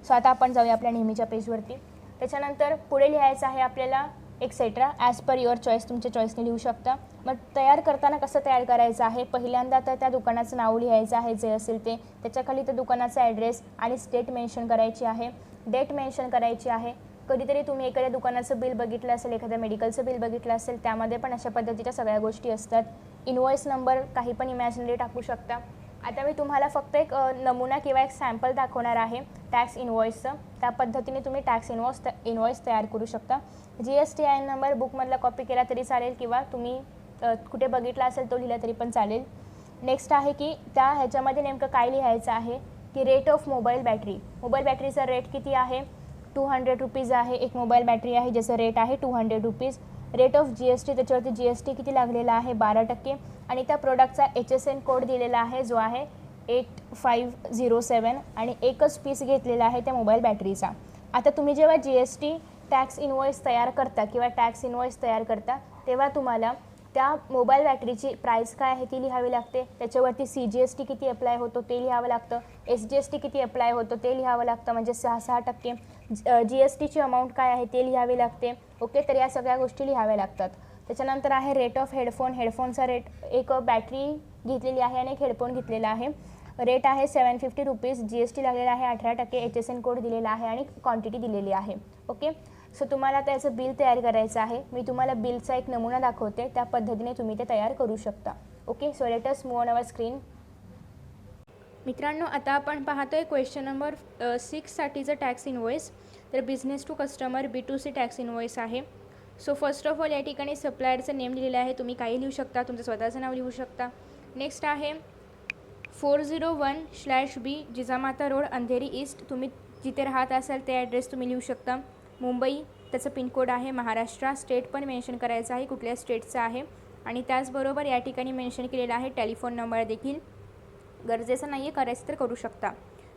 सो आता आपण जाऊया आपल्या नेहमीच्या पेजवरती. त्याच्यानंतर पुढे लिहायचं आहे आपल्याला etcetera. As per your choice, तुमच्या चॉईसने लिहू शकता. मग तयार करताना कसं तयार करायचं आहे, पहिल्यांदा तर त्या दुकानाचं नाव लिहायचं आहे जे असेल ते. त्याच्याखाली त्या दुकानाचा ॲड्रेस आणि स्टेट मेन्शन करायची आहे. डेट मेन्शन करायची आहे. कधीतरी तुम्ही एखाद्या दुकानाचं बिल बघितलं असेल, एखाद्या मेडिकलचं बिल बघितलं असेल, त्यामध्ये पण अशा पद्धतीच्या सगळ्या गोष्टी असतात. इनवॉइस नंबर काही पण इमॅजिनरी टाकू शकता. आता मी तुम्हाला फक्त एक नमुना किंवा एक सॅम्पल दाखवणार आहे टॅक्स इनवॉइसचं. त्या पद्धतीने तुम्ही टॅक्स इनवॉइस तयार करू शकता. GSTIN नंबर बुकमधला कॉपी केला तरी चालेल किंवा तुम्ही कुठे बघितला असेल तो लिहिला तरी पण चालेल. नेक्स्ट आहे की त्या ह्याच्यामध्ये नेमकं काय लिहायचं आहे की rate of mobile battery. Mobile बॅटरीचा रेट किती आहे, 200 रुपीज आहे. एक मोबाईल बॅटरी आहे ज्याचं रेट आहे 200 रुपीज. रेट ऑफ GST, त्याच्यावरती GST किती लागलेला आहे, 12%. आणि त्या प्रोडक्टचा HSN कोड दिलेला आहे जो आहे 8507 आणि एकच पीस घेतलेला आहे त्या मोबाईल बॅटरीचा. आता तुम्ही जेव्हा GST टॅक्स इनवॉइस तयार करता किंवा टॅक्स इनवॉइस तयार करता तेव्हा तुम्हाला त्या मोबाईल बॅटरीची प्राईस काय आहे ती लिहावी लागते. त्याच्यावरती CGST किती अप्लाय होतो ते लिहावं लागतं. SGST किती अप्लाय होतो ते लिहावं लागतं, म्हणजे 6%. GSTची अमाऊंट काय आहे ते लिहावी लागते. ओके, तर या सगळ्या गोष्टी लिहाव्या लागतात. त्याच्यानंतर आहे रेट ऑफ हेडफोन. हेडफोनचा रेट, एक बॅटरी घेतलेली आहे आणि एक हेडफोन घेतलेला आहे. रेट आहे 750 रुपीज. GST लागलेला आहे 18%. HSN कोड दिलेला आहे आणि क्वांटिटी दिलेली आहे. ओके, सो तुम्हाला त्याचं बिल तयार करायचं आहे. मी तुम्हाला बिलचा एक नमुना दाखवते, त्या पद्धतीने तुम्ही ते तयार करू शकता. Okay, so let us move on our screen. मित्रांनो, आता आपण पाहतोय क्वेश्चन नंबर 6साठीचं टॅक्स इनवॉइस. तर business to customer B2C tax invoice आहे. सो फर्स्ट ऑफ ऑल या ठिकाणी सप्लायरचं नेम लिहिलेलं आहे. तुम्ही काही लिहू शकता, तुमचं स्वतःचं नाव लिहू शकता. नेक्स्ट आहे 401/B Jijamata road, Andheri east. तुम्ही जिथे राहत असाल ते ॲड्रेस तुम्ही लिहू शकता. मुंबई, त्याचं पिनकोड आहे. महाराष्ट्र, स्टेट पण मेन्शन करायचं आहे कुठल्या स्टेटचं आहे. आणि त्याचबरोबर या ठिकाणी मेन्शन केलेला आहे टेलिफोन नंबर देखील. गरजेचं नाही आहे, करायचं तर करू शकता.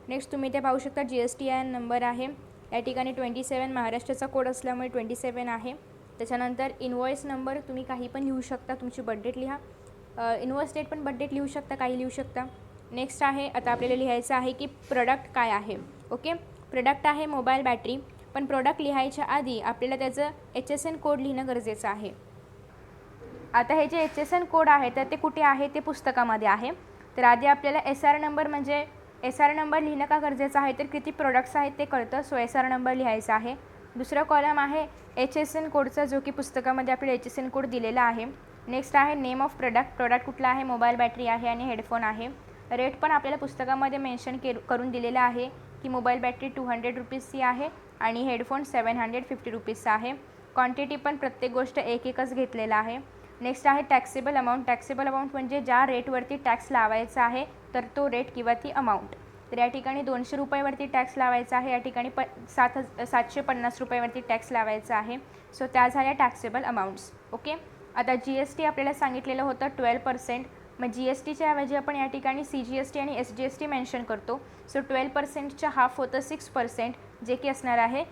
नेक्स्ट तुम्ही ते पाहू शकता GSTIN नंबर आहे. या ठिकाणी 27 महाराष्ट्राचा कोड असल्यामुळे 27 आहे. त्याच्यानंतर इनवॉइस नंबर तुम्ही काही पण लिहू शकता, तुमची बर्थडेट लिहा. इनवॉइस डेट पण बर्थडेट लिहू शकता, काही लिहू शकता. नेक्स्ट आहे आता आपल्याला लिहायचं आहे की प्रोडक्ट काय आहे. ओके, प्रोडक्ट आहे मोबाईल बॅटरी. पण प्रोडक्ट लिहायच्या आधी आपल्याला त्याचं HSN कोड लिहिणं गरजेचं आहे. आता हे जे HSN कोड आहे तर ते कुठे आहे, ते पुस्तकामध्ये आहे. तर आधी आपल्याला SR नंबर, म्हणजे SR नंबर लिहिणं का गरजेचं आहे तर किती प्रोडक्ट्स आहेत ते कळतं. सो SR नंबर लिहायचा आहे. दुसरा कॉलम आहे HSN कोडचा, जो की पुस्तकामध्ये आपल्याला HSN कोड दिलेला आहे. नेक्स्ट आहे नेम ऑफ प्रोडक्ट. प्रोडक्ट कुठला आहे, मोबाईल बॅटरी आहे आणि हेडफोन आहे. रेट पण आपल्याला पुस्तकामध्ये मेन्शन करून दिलेला आहे की मोबाईल बॅटरी 200 रुपीजची आहे आणि हेडफोन 750 रुपीजचा आहे. क्वांटिटी पण प्रत्येक गोष्ट एकच घेतलेला आहे. नेक्स्ट आहे टॅक्सेबल अमाऊंट. टॅक्सेबल अमाऊंट म्हणजे ज्या रेटवरती टॅक्स लावायचा आहे तर तो रेट किंवा ती अमाऊंट. तर या ठिकाणी 200 रुपयावरती टॅक्स लावायचा आहे. या ठिकाणी 750 रुपयावरती टॅक्स लावायचा आहे. सो त्या झाल्या टॅक्सेबल अमाऊंट्स. ओके, आता GST आपल्याला सांगितलेलं होतं 12%. मग GSTच्या ऐवजी आपण या ठिकाणी CGST आणि SGST मेन्शन करतो. सो 12%च्या हाफ होतं 6%, जे की असणार आहे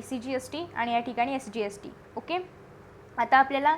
CGST आणि या ठिकाणी SGST. ओके, आता आपल्याला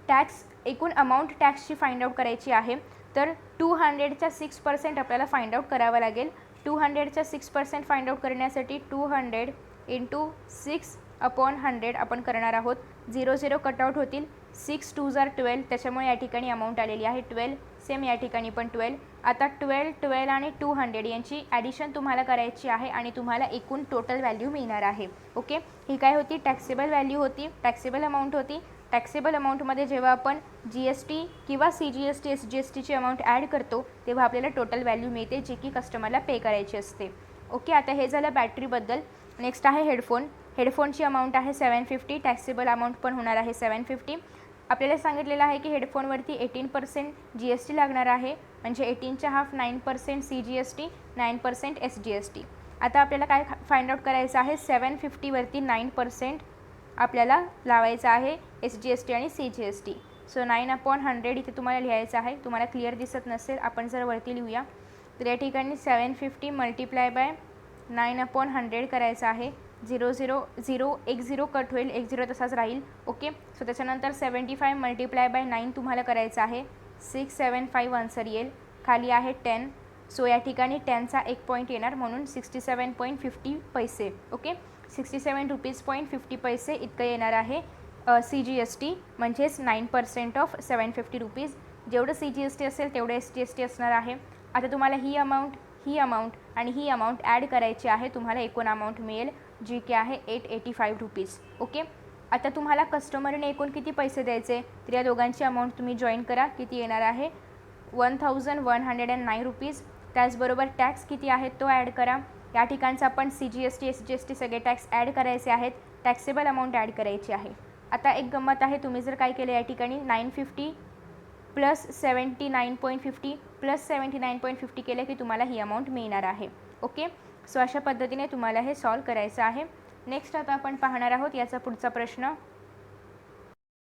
टॅक्स, एकूण अमाऊंट टॅक्सची फाइंड आउट करायची आहे. तर 200च्या 6% आपल्याला फाइंड आउट करावं लागेल. 200च्या 6% फाइंड आउट करण्यासाठी 200 × 6/100 आपण करणार आहोत. 0 कटआउट होतील. 6 2 जार 12, त्याच्यामुळे या ठिकाणी अमाऊंट आलेली आहे 12. सेम या ठिकाणी पण 12. आता 12 आणि 200 यांची ॲडिशन तुम्हाला करायची आहे आणि तुम्हाला एकूण टोटल व्हॅल्यू मिळणार आहे. ओके, ही काय होती, टॅक्सेबल व्हॅल्यू होती, टॅक्सेबल अमाऊंट होती. टॅक्सेबल अमाऊंटमध्ये जेव्हा आपण GST किंवा CGST SGSTची अमाऊंट ॲड करतो तेव्हा आपल्याला टोटल व्हॅल्यू मिळते जी की कस्टमरला पे करायची असते. ओके, आता हे झालं बॅटरीबद्दल. नेक्स्ट आहे हेडफोन. हेडफोनची अमाऊंट आहे 750. टॅक्सेबल अमाऊंट पण होणार आहे 750. आपल्याला सांगितलेलं आहे की हेडफोनवरती 18% GST लागणार आहे, म्हणजे 18च्या हाफ 9% CGST, 9% SGST. आता आपल्याला काय फाइंड आउट करायचं आहे, 750वरती 9% आपल्याला लावायचं आहे SGST आणि CGST. सो 9/100 इथे तुम्हाला लिहायचं आहे. तुम्हाला क्लिअर दिसत नसेल, आपण जर वरती लिहूया तर या ठिकाणी 750 मल्टिप्लाय बाय 9/100 करायचं आहे. 0 एक 0 कट होईल, एक 0 तसाच राहील. ओके, सो त्याच्यानंतर 75 मल्टिप्लाय बाय 9 तुम्हाला करायचं आहे. 675 आन्सर येईल. खाली आहे 10. सो या ठिकाणी 10चा एक पॉईंट येणार, म्हणून 67.50 पैसे. ओके, 67 रुपीज.50 पैसे इतकं येणार आहे CGST, म्हणजेच 9% ऑफ 750 रुपीज. जेवढं CGST असेल तेवढं SGST असणार आहे. आता तुम्हाला ही अमाऊंट आणि ही अमाऊंट ॲड करायची आहे. तुम्हाला एकूण अमाऊंट मिळेल जी की आहे 885 रुपीज. ओके, आता तुम्हाला कस्टमरने एकूण किती पैसे द्यायचे, तर या दोघांची अमाऊंट तुम्ही जॉईन करा. किती येणार आहे, 1109 रुपीज. त्याचबरोबर टॅक्स किती आहेत तो ॲड करा. या ठिकाणचं आपण CGST SGST सगळे टॅक्स ॲड करायचे आहेत. टॅक्सेबल अमाऊंट ॲड करायची आहे. आता एक गंमत आहे, तुम्ही जर काय केलं या ठिकाणी 950 प्लस 79.50 प्लस 79.50 केलं की तुम्हाला ही अमाऊंट मिळणार आहे. ओके, सो अशा पद्धतीने तुम्हाला हे सॉल्व करायचं आहे. नेक्स्ट आता आपण पाहणार आहोत याचा पुढचा प्रश्न.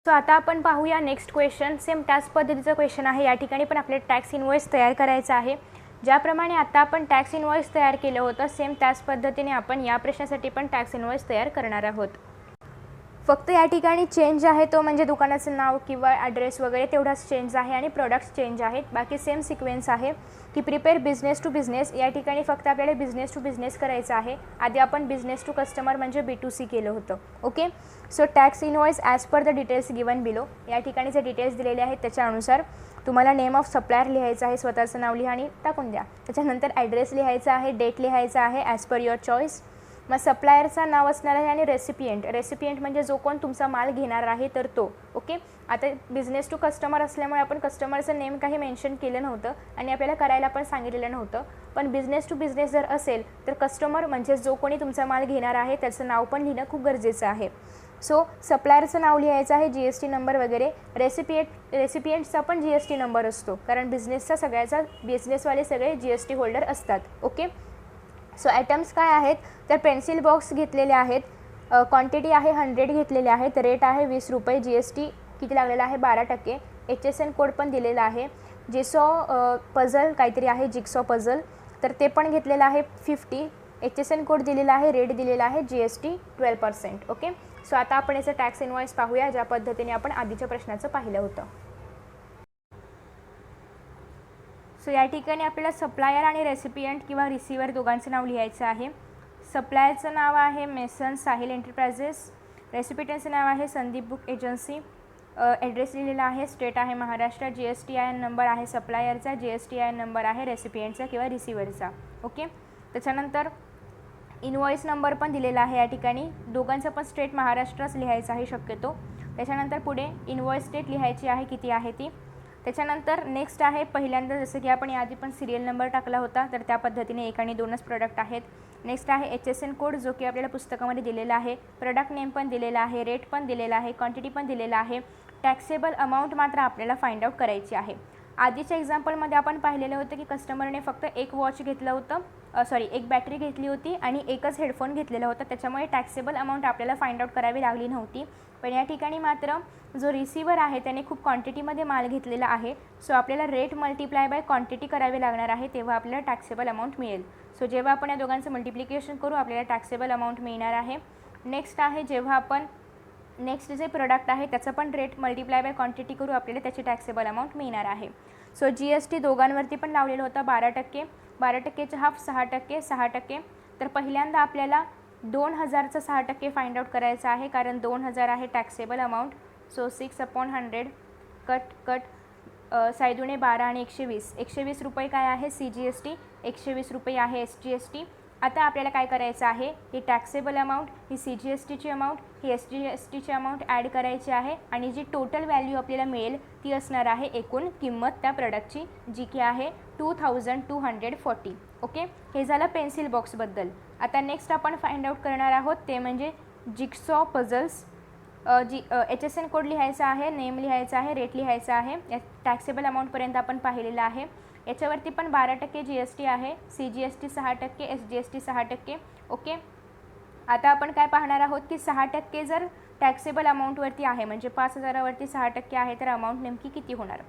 सो आता आपण पाहूया नेक्स्ट क्वेश्चन. सेम त्याच पद्धतीचं क्वेश्चन आहे. या ठिकाणी पण आपल्याला टॅक्स इनवॉइस तयार करायचा आहे. ज्याप्रमाणे आता आपण टॅक्स इनवॉइस तयार केलं होतं, सेम त्याच पद्धतीने आपण या प्रश्नासाठी पण टॅक्स इनवॉइस तयार करणार आहोत. फक्त या ठिकाणी चेंज आहे तो म्हणजे दुकानाचं नाव किंवा ॲड्रेस वगैरे तेवढाच चेंज आहे आणि प्रोडक्ट्स चेंज आहेत. बाकी सेम सिक्वेन्स आहे की प्रिपेअर बिझनेस टू बिझनेस. या ठिकाणी फक्त आपल्याला बिझनेस टू बिझनेस करायचं आहे. आधी आपण बिझनेस टू कस्टमर म्हणजे B2C केलं होतं. Okay, so tax invoice as per the details given below. या ठिकाणी जे डिटेल्स दिलेले आहेत त्याच्यानुसार तुम्हाला नेम ऑफ सप्लायर लिहायचं आहे, स्वतःचं नाव लिहा आणि टाकून द्या. त्याच्यानंतर ॲड्रेस लिहायचा आहे, डेट लिहायचा आहे ॲज पर युअर चॉईस. मग सप्लायरचं नाव असणार आहे आणि रेसिपियंट म्हणजे जो कोण तुमचा माल घेणार आहे तर तो. ओके, आता बिझनेस टू कस्टमर असल्यामुळे आपण कस्टमरचं नेम काही मेन्शन केलं नव्हतं आणि आपल्याला करायला पण सांगितलेलं नव्हतं. पण बिझनेस टू बिझनेस जर असेल तर कस्टमर म्हणजे जो कोणी तुमचा माल घेणार आहे त्याचं नाव पण लिहिणं खूप गरजेचं आहे. सो सप्लायरचं नाव लिहायचं आहे, GST नंबर वगैरे. रेसिपियंटचा पण GST नंबर असतो, कारण बिझनेसचा सगळ्याचा बिझनेसवाले सगळे GST होल्डर असतात. ओके, सो आयटम्स काय आहेत तर पेन्सिल बॉक्स घेतलेले आहेत. क्वांटिटी आहे 100 घेतलेले आहेत. रेट आहे 20 रुपये. GST किती लागलेला आहे 12%. HSN कोड पण दिलेला आहे. जिसॉ पझल काहीतरी आहे, जिक्सॉ पझल, तर ते पण घेतलेलं आहे 50. HSN कोड दिलेला आहे, रेट दिलेला आहे, GST 12%. ओके, सो आता आपण याचं टॅक्स इनवॉइस पाहूया ज्या पद्धतीने आपण आधीच्या प्रश्नाचं पाहिलं होतं. सो या ठिकाणी आपल्याला सप्लायर आणि रेसिपियंट किंवा रिसिवर दोघांचं नाव लिहायचं आहे. सप्लायरचं नाव आहे मेसन साहिल एंटरप्राइजेस. रेसिपियंटचं नाव आहे संदीप बुक एजन्सी. ॲड्रेस लिहिलेला आहे, स्टेट आहे महाराष्ट्र. GSTIN नंबर आहे सप्लायरचा, GSTIN नंबर आहे रेसिपियंटचा किंवा रिसिवरचा. ओके, त्याच्यानंतर इनवॉइस नंबर पण दिलेला आहे. या ठिकाणी दोघांचं पण स्टेट महाराष्ट्रच लिहायचं आहे शक्यतो. त्याच्यानंतर पुढे इनवॉइस डेट लिहायची आहे किती आहे ती. त्याच्यानंतर नेक्स्ट आहे पहिल्यांदा जसं की आपण याआधी पण सिरियल नंबर टाकला होता तर त्या पद्धतीने 1 आणि 2च प्रोडक्ट आहेत. नेक्स्ट आहे HSN कोड जो की आपल्याला पुस्तकामध्ये दिलेला आहे. प्रोडक्ट नेम पण दिलेला आहे, रेट पण दिलेला आहे, क्वांटिटी पण दिलेला आहे. टॅक्सेबल अमाऊंट मात्र आपल्याला फाइंड आउट करायची आहे. आधीच्या एक्झाम्पलमध्ये आपण पाहिलेलं होतं की कस्टमरने फक्त एक वॉच घेतलं होतं, एक बॅटरी घेतली होती आणि एकच हेडफोन घेतलेला होता. त्याच्यामुळे टॅक्सेबल अमाऊंट आपल्याला फाइंड आउट करावी लागली नव्हती. पण या ठिकाणी मात्र जो रिसिवर आहे त्याने खूप क्वांटिटीमध्ये माल घेतलेला आहे. सो आपल्याला रेट मल्टिप्लाय बाय क्वांटिटी करावी लागणार आहे, तेव्हा आपल्याला टॅक्सेबल अमाऊंट मिळेल. सो जेव्हा आपण या दोघांचं मल्टिप्लिकेशन करू आपल्याला टॅक्सेबल अमाऊंट मिळणार आहे. नेक्स्ट आहे जेव्हा आपण नेक्स्ट जे प्रोडक्ट आहे त्याचं पण रेट मल्टिप्लाय बाय क्वांटिटी करू आपल्याला त्याची टॅक्सेबल अमाऊंट मिळणार आहे. सो GST दोघांवरती पण लावलेलं होतं 12%. 12%च्या हाफ 6%, 6%. तर पहिल्यांदा आपल्याला 2000चं 6% फाइंड आउट करायचं आहे, कारण 2000 आहे टॅक्सेबल अमाऊंट. सो 6/100 कट सायदुणे 12 आणि 120 रुपये काय आहे CGST, 120 रुपये आहे SGST. आता आपल्याला काय करायचं आहे, ही टॅक्सेबल अमाऊंट, ही CGSTची अमाऊंट, ही SGSTची अमाऊंट ॲड करायची आहे आणि जी टोटल व्हॅल्यू आपल्याला मिळेल ती असणार आहे एकूण किंमत त्या प्रोडक्टची, जी की आहे 2240. ओके, हे झालं पेन्सिल बॉक्सबद्दल. आता नेक्स्ट आपण फाइंड आउट करणार आहोत ते म्हणजे जिक्सॉ पझल्स. HSN कोड लिहायचा आहे, नेम लिहायचा आहे, रेट लिहायचा आहे. टॅक्सेबल अमाऊंटपर्यंत आपण पाहिलेलं आहे. याच्यावरती पण 12% GST आहे, CGST 6%, SGST 6%. ओके, आता आपण काय पाहणार आहोत की 6% जर टॅक्सेबल अमाऊंटवरती आहे म्हणजे 5000वरती 6% आहे तर अमाऊंट नेमकी किती होणार.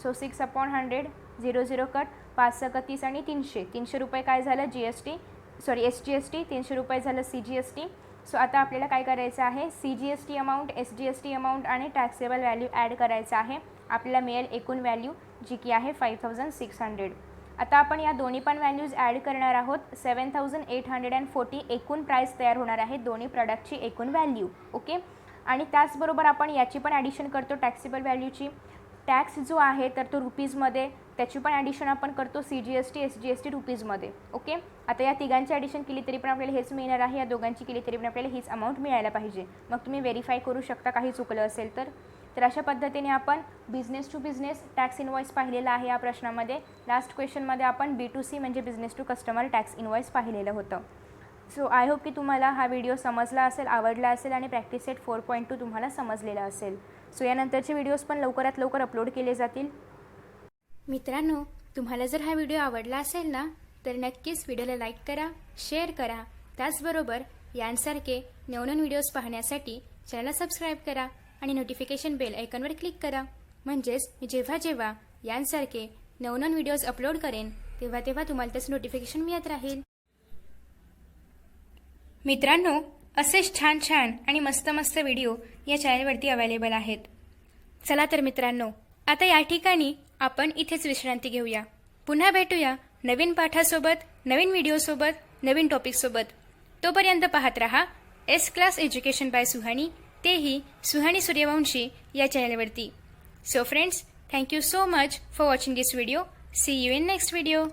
सो 6/100, 0 कट, 5 30 आणि 300 रुपये काय झालं SGST, 300 रुपये झालं CGST. सो आता आपल्याला काय करायचं आहे, CGST अमाऊंट, SGST अमाऊंट आणि टॅक्सेबल व्हॅल्यू ॲड करायचं आहे. आपल्याला मिळेल एकूण व्हॅल्यू जी की आहे 5600. आता आपण या दोन्ही पण व्हॅल्यूज ॲड करणार आहोत. 7840 एकूण प्राईस तयार होणार आहे दोन्ही प्रॉडक्टची एकूण व्हॅल्यू. ओके, आणि त्याचबरोबर आपण याची पण ॲडिशन करतो टॅक्सेबल व्हॅल्यूची. टॅक्स जो आहे तर तो रुपीजमध्ये, त्याची पण ॲडिशन आपण करतो CGST SGST रुपीजमध्ये. ओके, आता या तिघांची ॲडिशन केली तरी पण आपल्याला हेच मिळणार आहे, या दोघांची केली तरी पण आपल्याला हीच अमाऊंट मिळायला पाहिजे. मग तुम्ही व्हेरीफाय करू शकता काही चुकलं असेल तर. अशा पद्धतीने आपण business to business tax invoice पाहिलेला आहे या प्रश्नामध्ये. लास्ट क्वेश्चनमध्ये आपण B2C म्हणजे business to customer tax invoice पाहिलेलं होतं. सो आय होप की तुम्हाला हा व्हिडिओ समजला असेल, आवडला असेल आणि प्रॅक्टिस सेट 4.2 तुम्हाला समजलेला असेल. सो यानंतरचे व्हिडिओज पण लवकरात लवकर अपलोड केले जातील. मित्रांनो, तुम्हाला जर हा व्हिडिओ आवडला असेल ना तर नक्कीच व्हिडिओला लाईक करा, शेअर करा. त्याचबरोबर यांसारखे नवनवीन व्हिडिओज पाहण्यासाठी चॅनलला सबस्क्राईब करा आणि नोटिफिकेशन बेल आयकॉनवर क्लिक करा. म्हणजेच मी जेव्हा यांसारखे नवनवीन व्हिडिओज अपलोड करेन तेव्हा तुम्हाला त्याचं नोटिफिकेशन मिळत राहील. मित्रांनो, असेच छान आणि मस्त व्हिडिओ या चॅनलवरती अवेलेबल आहेत. चला तर मित्रांनो, आता या ठिकाणी आपण इथेच विश्रांती घेऊया. पुन्हा भेटूया नवीन पाठासोबत, नवीन व्हिडिओसोबत, नवीन टॉपिकसोबत. तोपर्यंत पाहत रहा S class education by Suhani, तेही सुहानी सूर्यवंशी या चॅनलवरती. So friends, thank you so much for watching this video. See you in next video.